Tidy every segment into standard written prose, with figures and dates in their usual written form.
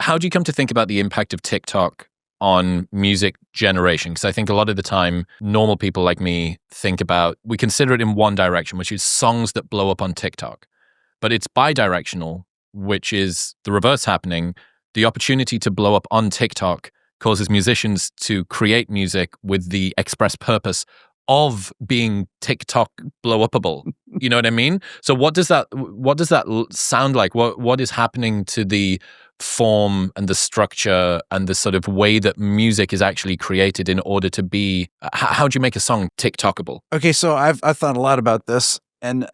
how do you come to think about the impact of TikTok on music generation? Because I think a lot of the time, normal people like me we consider it in one direction, which is songs that blow up on TikTok. But it's bi-directional, which is the reverse happening. The opportunity to blow up on TikTok causes musicians to create music with the express purpose of being TikTok blow-upable. You know what I mean? So what does that sound like? What is happening to the form and the structure and the sort of way that music is actually created in order to be? How do you make a song TikTokable? Okay, so I've thought a lot about this. And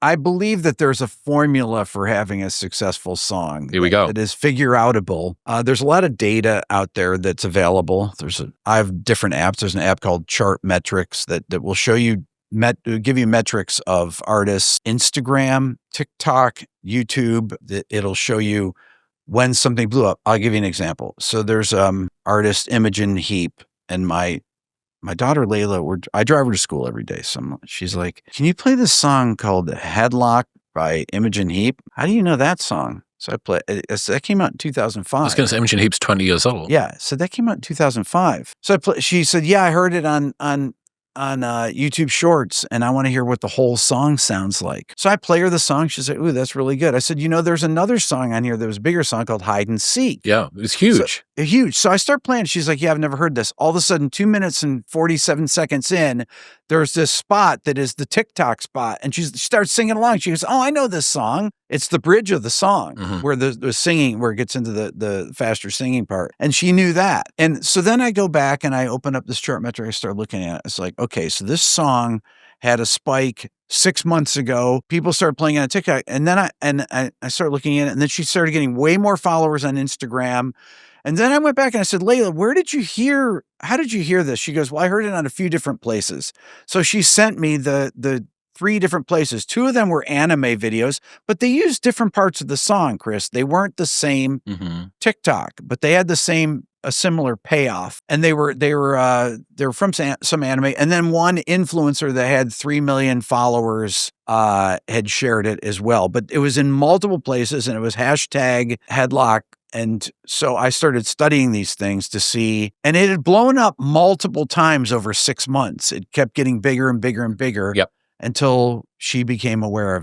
I believe that there's a formula for having a successful song. Here we go. It is figure-outable. There's a lot of data out there that's available. I have different apps. There's an app called Chartmetrics that will show you, give you metrics of artists, Instagram, TikTok, YouTube. It'll show you when something blew up. I'll give you an example. So there's artist Imogen Heap, and my daughter Layla, I drive her to school every day. So she's like, "Can you play this song called Headlock by Imogen Heap?" How do you know that song? So I play. That came out in 2005. I was going to say Imogen Heap's 20 years old. Yeah, so that came out in 2005. So she said, "Yeah, I heard it on YouTube Shorts, and I want to hear what the whole song sounds like." So I play her the song. She said, "Ooh, that's really good." I said, "There's another song on here that was a bigger song called Hide and Seek." Yeah, it was huge. Huge. So I start playing. She's like, "Yeah, I've never heard this." All of a sudden, 2 minutes and 47 seconds in, there's this spot that is the TikTok spot. And she starts singing along. She goes, "Oh, I know this song." It's the bridge of the song where the singing, where it gets into the faster singing part. And she knew that. And so then I go back and I open up this Chartmetric. I start looking at it. It's like, okay, so this song had a spike 6 months ago. People started playing it on TikTok. And then I started looking at it. And then she started getting way more followers on Instagram. And then I went back and I said, "Layla, how did you hear this?" She goes, "Well, I heard it on a few different places." So she sent me the 3 different places. 2 of them were anime videos, but they used different parts of the song, Chris. They weren't the same TikTok, but they had a similar payoff. And they were from some anime. And then one influencer that had 3 million followers had shared it as well. But it was in multiple places, and it was hashtag Headlock. And so I started studying these things to see, and it had blown up multiple times over 6 months. It kept getting bigger and bigger and bigger until she became aware of it.